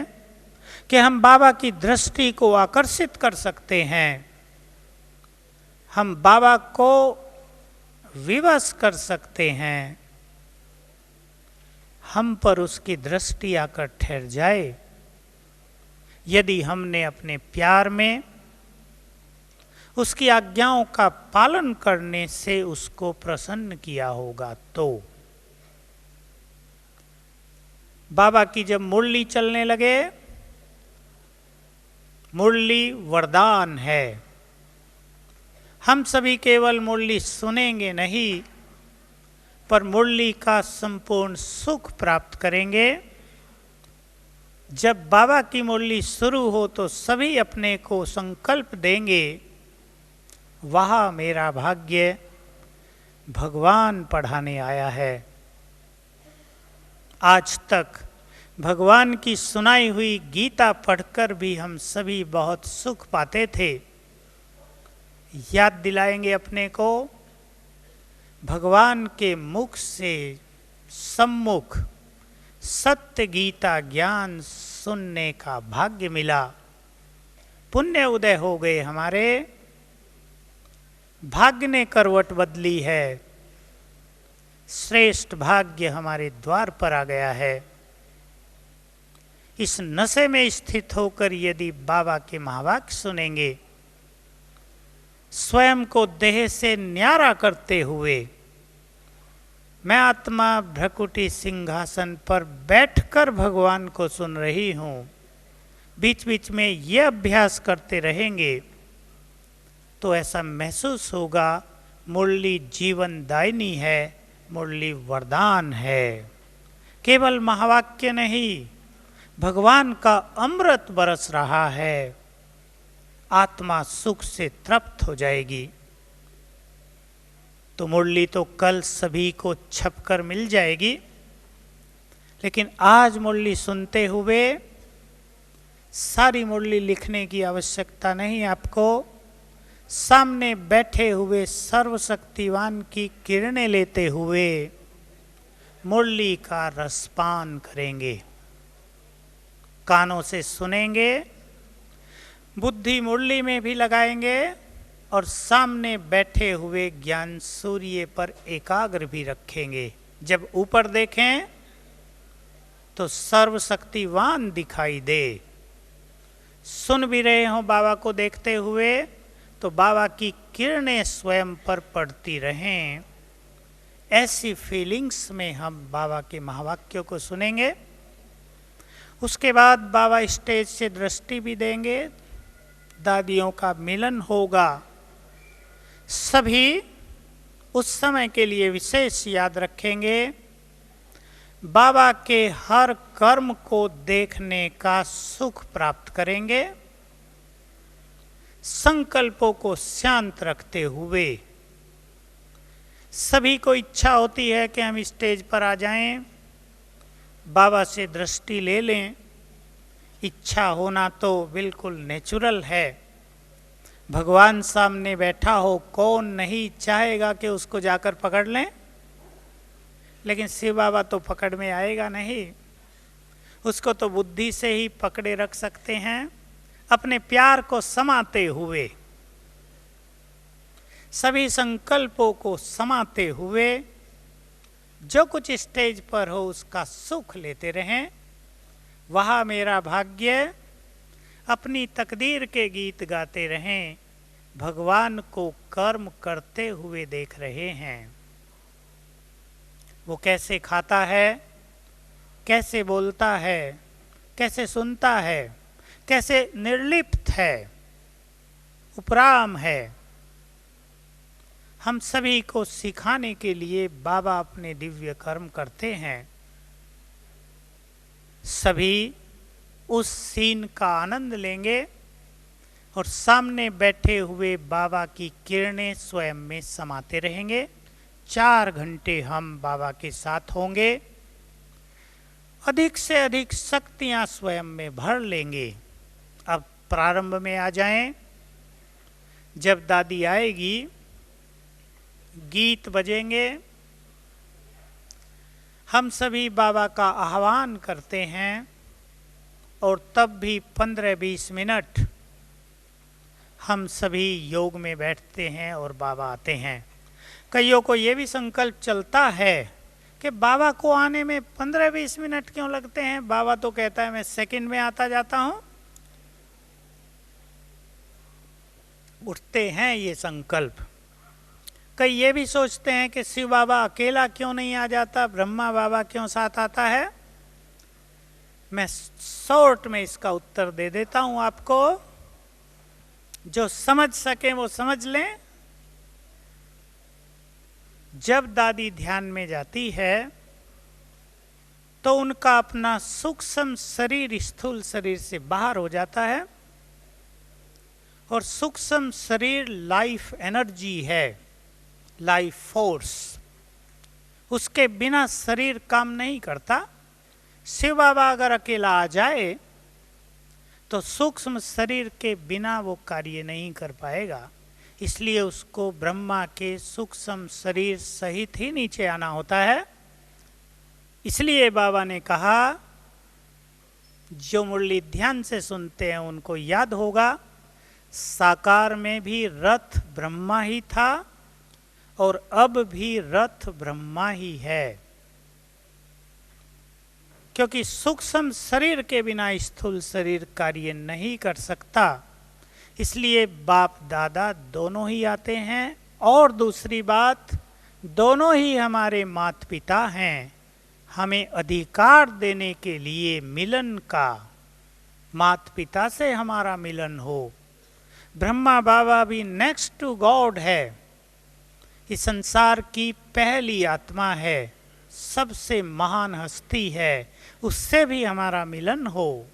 A: कि हम बाबा की दृष्टि को आकर्षित कर सकते हैं, हम बाबा को विवश कर सकते हैं, हम पर उसकी दृष्टि आकर ठहर जाए, यदि हमने अपने प्यार में उसकी आज्ञाओं का पालन करने से उसको प्रसन्न किया होगा। तो बाबा की जब मुरली चलने लगे, मुरली वरदान है। हम सभी केवल मुरली सुनेंगे नहीं, पर मुरली का संपूर्ण सुख प्राप्त करेंगे। जब बाबा की मुरली शुरू हो तो सभी अपने को संकल्प देंगे, वाह मेरा भाग्य, भगवान पढ़ाने आया है। आज तक भगवान की सुनाई हुई गीता पढ़कर भी हम सभी बहुत सुख पाते थे। याद दिलाएंगे अपने को, भगवान के मुख से सम्मुख सत्य गीता ज्ञान सुनने का भाग्य मिला। पुण्य उदय हो गए हमारे, भाग्य ने करवट बदली है, श्रेष्ठ भाग्य हमारे द्वार पर आ गया है। इस नशे में स्थित होकर यदि बाबा के महावाक्य सुनेंगे, स्वयं को देह से न्यारा करते हुए, मैं आत्मा भ्रकुटी सिंहासन पर बैठकर भगवान को सुन रही हूं, बीच बीच में यह अभ्यास करते रहेंगे, तो ऐसा महसूस होगा मुरली जीवन दायिनी है, मुरली वरदान है। केवल महावाक्य नहीं, भगवान का अमृत बरस रहा है। आत्मा सुख से तृप्त हो जाएगी। तो मुरली तो कल सभी को छपकर मिल जाएगी, लेकिन आज मुरली सुनते हुए सारी मुरली लिखने की आवश्यकता नहीं। आपको सामने बैठे हुए सर्वशक्तिवान की किरणें लेते हुए मुरली का रसपान करेंगे। कानों से सुनेंगे, बुद्धि मुरली में भी लगाएंगे और सामने बैठे हुए ज्ञान सूर्य पर एकाग्र भी रखेंगे। जब ऊपर देखें तो सर्वशक्तिवान दिखाई दे। सुन भी रहे हो बाबा को देखते हुए, तो बाबा की किरणें स्वयं पर पड़ती रहें। ऐसी फीलिंग्स में हम बाबा के महावाक्यों को सुनेंगे। उसके बाद बाबा स्टेज से दृष्टि भी देंगे, दादियों का मिलन होगा। सभी उस समय के लिए विशेष याद रखेंगे, बाबा के हर कर्म को देखने का सुख प्राप्त करेंगे। संकल्पों को शांत रखते हुए सभी को इच्छा होती है कि हम स्टेज पर आ जाएं, बाबा से दृष्टि ले लें। इच्छा होना तो बिल्कुल नेचुरल है। भगवान सामने बैठा हो, कौन नहीं चाहेगा कि उसको जाकर पकड़ लें? लेकिन शिव बाबा तो पकड़ में आएगा नहीं, उसको तो बुद्धि से ही पकड़े रख सकते हैं। अपने प्यार को समाते हुए, सभी संकल्पों को समाते हुए, जो कुछ स्टेज पर हो उसका सुख लेते रहें। वह मेरा भाग्य, अपनी तकदीर के गीत गाते रहें। भगवान को कर्म करते हुए देख रहे हैं। वो कैसे खाता है, कैसे बोलता है, कैसे सुनता है, कैसे निर्लिप्त है, उपराम है। हम सभी को सिखाने के लिए बाबा अपने दिव्य कर्म करते हैं। सभी उस सीन का आनंद लेंगे और सामने बैठे हुए बाबा की किरणें स्वयं में समाते रहेंगे। 4 घंटे हम बाबा के साथ होंगे। अधिक से अधिक शक्तियां स्वयं में भर लेंगे। अब प्रारंभ में आ जाएं। जब दादी आएगी, गीत बजेंगे, हम सभी बाबा का आह्वान करते हैं और तब भी 15-20 मिनट हम सभी योग में बैठते हैं और बाबा आते हैं। कईयों को ये भी संकल्प चलता है कि बाबा को आने में 15-20 मिनट क्यों लगते हैं। बाबा तो कहता है मैं सेकंड में आता जाता हूं। उठते हैं ये संकल्प। कई ये भी सोचते हैं कि शिव बाबा अकेला क्यों नहीं आ जाता, ब्रह्मा बाबा क्यों साथ आता है। मैं शॉर्ट में इसका उत्तर दे देता हूं आपको, जो समझ सके वो समझ लें। जब दादी ध्यान में जाती है तो उनका अपना सूक्ष्म शरीर स्थूल शरीर से बाहर हो जाता है, और सूक्ष्म शरीर लाइफ एनर्जी है, लाइफ फोर्स। उसके बिना शरीर काम नहीं करता। शिव बाबा अगर अकेला आ जाए तो सूक्ष्म शरीर के बिना वो कार्य नहीं कर पाएगा। इसलिए उसको ब्रह्मा के सूक्ष्म शरीर सहित ही नीचे आना होता है। इसलिए बाबा ने कहा, जो मुरली ध्यान से सुनते हैं उनको याद होगा, साकार में भी रथ ब्रह्मा ही था और अब भी रथ ब्रह्मा ही है। क्योंकि सूक्ष्म शरीर के बिना स्थूल शरीर कार्य नहीं कर सकता। इसलिए बाप दादा दोनों ही आते हैं। और दूसरी बात, दोनों ही हमारे माता पिता हैं, हमें अधिकार देने के लिए मिलन का। माता पिता से हमारा मिलन हो। ब्रह्मा बाबा भी नेक्स्ट टू गॉड है, इस संसार की पहली आत्मा है, सबसे महान हस्ती है, उससे भी हमारा मिलन हो।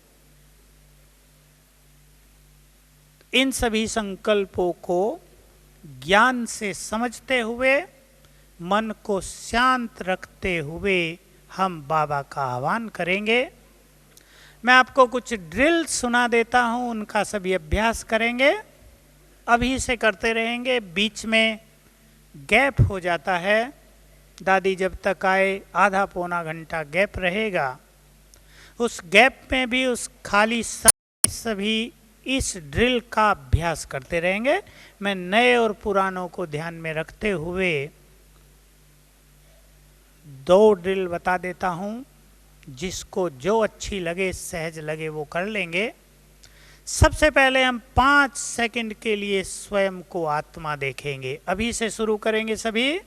A: इन सभी संकल्पों को ज्ञान से समझते हुए, मन को शांत रखते हुए हम बाबा का आह्वान करेंगे। मैं आपको कुछ ड्रिल सुना देता हूं, उनका सभी अभ्यास करेंगे। अभी से करते रहेंगे, बीच में गैप हो जाता है। दादी जब तक आए आधा पौना घंटा गैप रहेगा। उस गैप में भी उस खाली समय सभी इस ड्रिल का अभ्यास करते रहेंगे। मैं नए और पुरानों को ध्यान में रखते हुए 2 ड्रिल बता देता हूं, जिसको जो अच्छी लगे, सहज लगे वो कर लेंगे। सबसे पहले हम 5 सेकंड के लिए स्वयं को आत्मा देखेंगे। अभी से शुरू करेंगे सभी।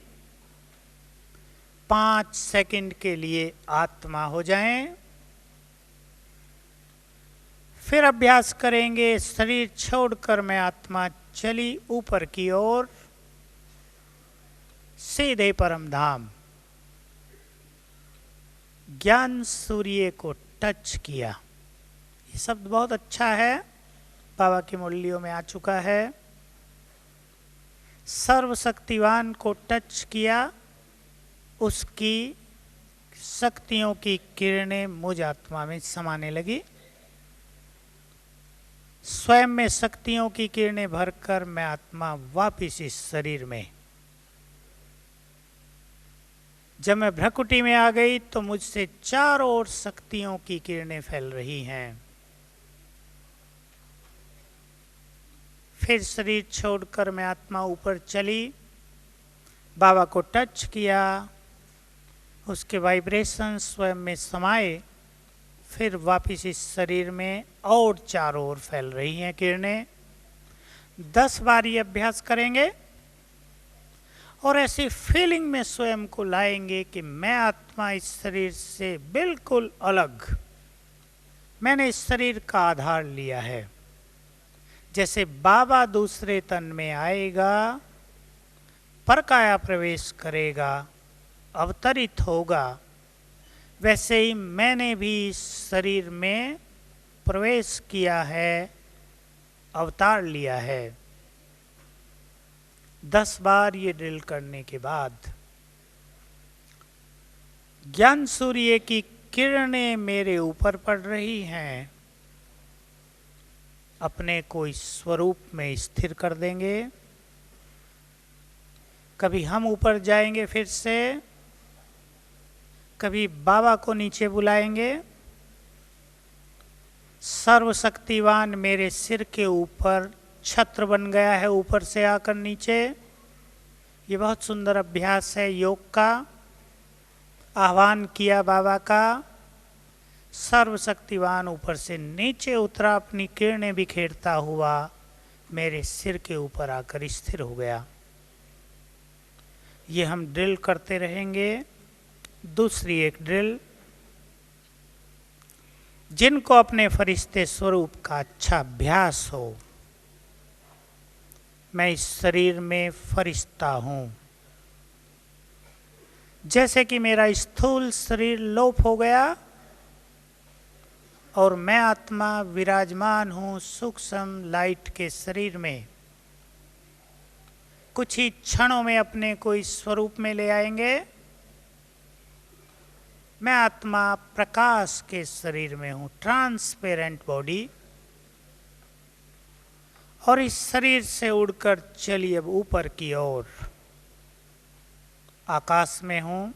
A: 5 सेकंड के लिए आत्मा हो जाएं। फिर अभ्यास करेंगे, शरीर छोड़कर मैं आत्मा चली ऊपर की ओर, सीधे परम धाम। ज्ञान सूर्य को टच किया। ये शब्द बहुत अच्छा है, बाबा की मुरलियों में आ चुका है। सर्वशक्तिवान को टच किया, उसकी शक्तियों की किरणें मुझ आत्मा में समाने लगी। स्वयं में शक्तियों की किरणें भरकर मैं आत्मा वापिस इस शरीर में। जब मैं भ्रकुटी में आ गई तो मुझसे चारों ओर शक्तियों की किरणें फैल रही हैं। फिर शरीर छोड़कर मैं आत्मा ऊपर चली, बाबा को टच किया, उसके वाइब्रेशन स्वयं में समाये। फिर वापिस इस शरीर में और चारों ओर फैल रही हैं किरणें। 10 बार ये अभ्यास करेंगे और ऐसी फीलिंग में स्वयं को लाएंगे कि मैं आत्मा इस शरीर से बिल्कुल अलग। मैंने इस शरीर का आधार लिया है। जैसे बाबा दूसरे तन में आएगा, परकाया प्रवेश करेगा, अवतरित होगा, वैसे ही मैंने भी इस शरीर में प्रवेश किया है, अवतार लिया है। 10 बार ये ड्रिल करने के बाद ज्ञान सूर्य की किरणें मेरे ऊपर पड़ रही हैं। अपने को इस स्वरूप में स्थिर कर देंगे। कभी हम ऊपर जाएंगे, फिर से कभी बाबा को नीचे बुलाएंगे। सर्वशक्तिवान मेरे सिर के ऊपर छत्र बन गया है, ऊपर से आकर नीचे। ये बहुत सुंदर अभ्यास है योग का। आह्वान किया बाबा का। सर्वशक्तिवान ऊपर से नीचे उतरा, अपनी किरणें बिखेरता हुआ मेरे सिर के ऊपर आकर स्थिर हो गया। ये हम ड्रिल करते रहेंगे। दूसरी एक ड्रिल, जिनको अपने फरिश्ते स्वरूप का अच्छा अभ्यास हो। मैं इस शरीर में फरिश्ता हूं। जैसे कि मेरा स्थूल शरीर लोप हो गया और मैं आत्मा विराजमान हूं सूक्ष्म लाइट के शरीर में, कुछ ही क्षणों में अपने को इस स्वरूप में ले आएंगे। मैं आत्मा प्रकाश के शरीर में हूं, ट्रांसपेरेंट बॉडी, और इस शरीर से उड़कर चलिए अब ऊपर की ओर। आकाश में हूं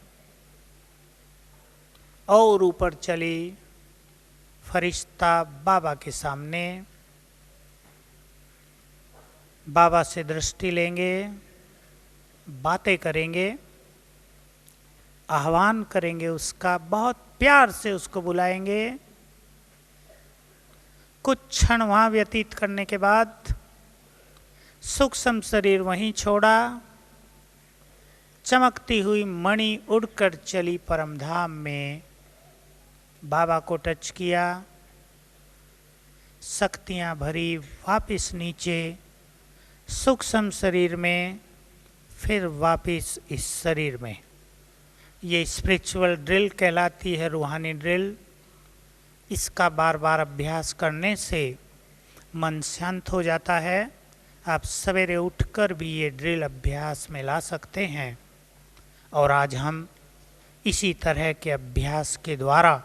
A: और ऊपर चली फरिश्ता बाबा के सामने। बाबा से दृष्टि लेंगे, बातें करेंगे, आह्वान करेंगे उसका, बहुत प्यार से उसको बुलाएंगे। कुछ क्षण वहां व्यतीत करने के बाद सूक्ष्म शरीर वहीं छोड़ा। चमकती हुई मणि उड़कर चली परमधाम में, बाबा को टच किया, शक्तियां भरी वापिस नीचे सूक्ष्म शरीर में, फिर वापिस इस शरीर में। ये स्पिरिचुअल ड्रिल कहलाती है, रूहानी ड्रिल। इसका बार बार अभ्यास करने से मन शांत हो जाता है। आप सवेरे उठकर भी ये ड्रिल अभ्यास में ला सकते हैं। और आज हम इसी तरह के अभ्यास के द्वारा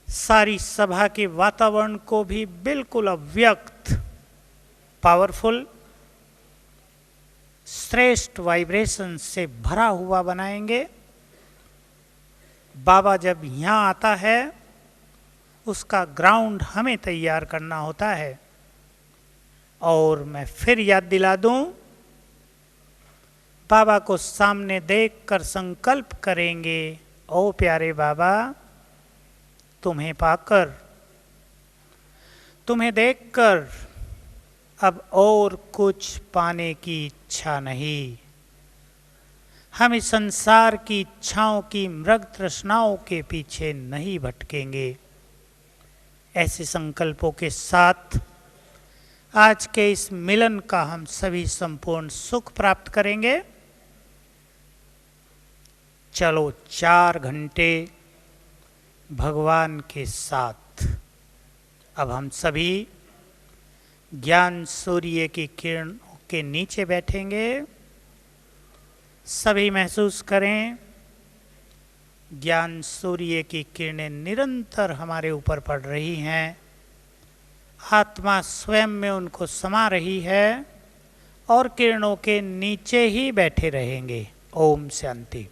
A: सारी सभा के वातावरण को भी बिल्कुल अव्यक्त, पावरफुल, श्रेष्ठ वाइब्रेशन से भरा हुआ बनाएंगे। बाबा जब यहाँ आता है उसका ग्राउंड हमें तैयार करना होता है। और मैं फिर याद दिला दूं, बाबा को सामने देखकर संकल्प करेंगे, ओ प्यारे बाबा, तुम्हें पाकर, तुम्हें देखकर अब और कुछ पाने की इच्छा नहीं। हम इस संसार की इच्छाओं की, मृग तृष्णाओं के पीछे नहीं भटकेंगे। ऐसे संकल्पों के साथ आज के इस मिलन का हम सभी संपूर्ण सुख प्राप्त करेंगे। चलो 4 घंटे भगवान के साथ अब हम सभी ज्ञान सूर्य की किरणों के नीचे बैठेंगे। सभी महसूस करें ज्ञान सूर्य की किरणें निरंतर हमारे ऊपर पड़ रही हैं। आत्मा स्वयं में उनको समा रही है और किरणों के नीचे ही बैठे रहेंगे। ओम शांति।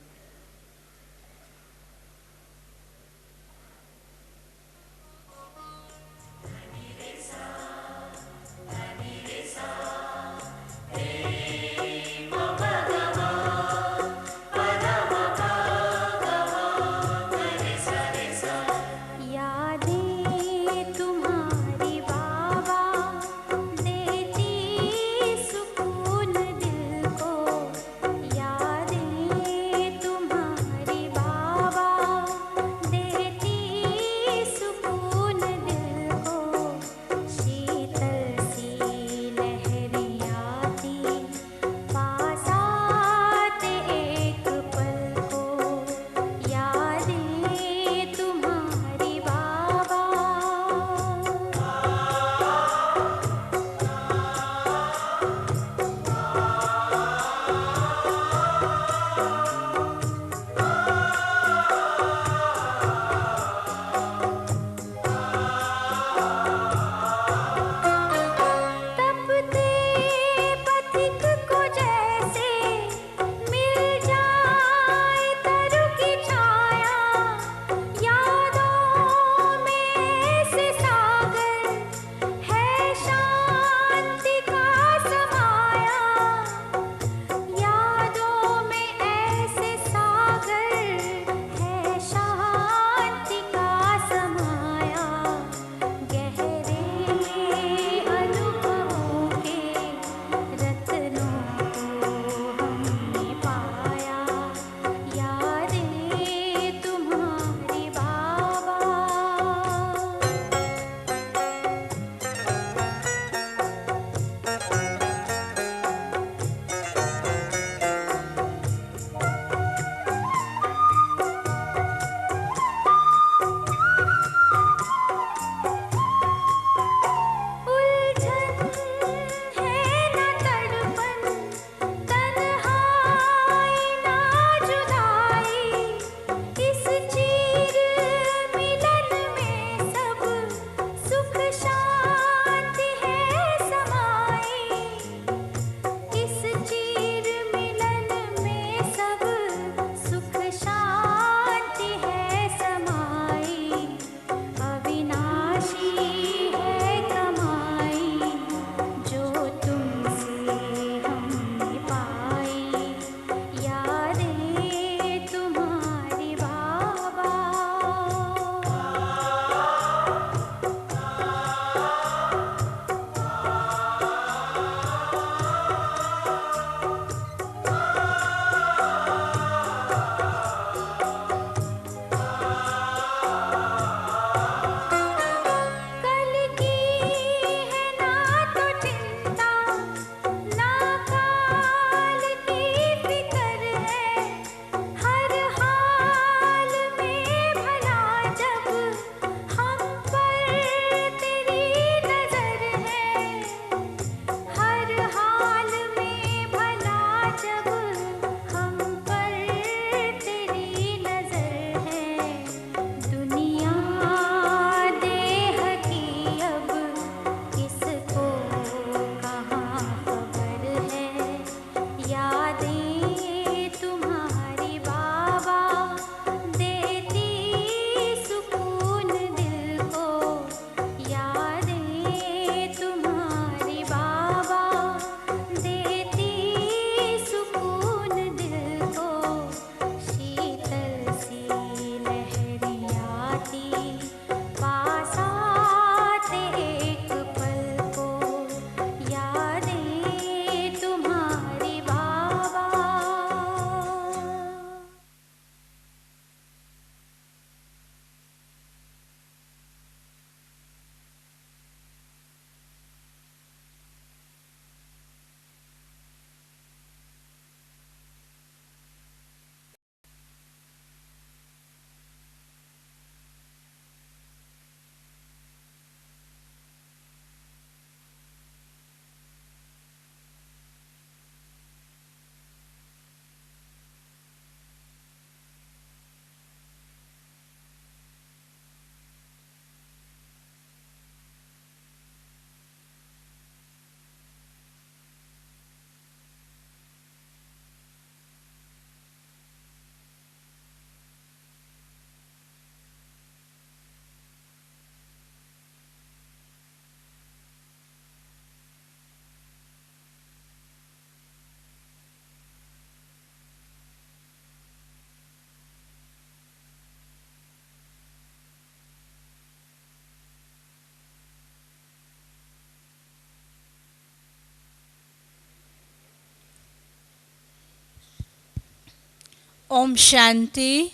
B: ओम शांति।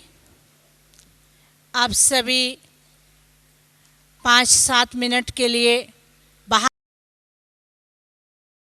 B: आप सभी 5-7 मिनट के लिए बाहर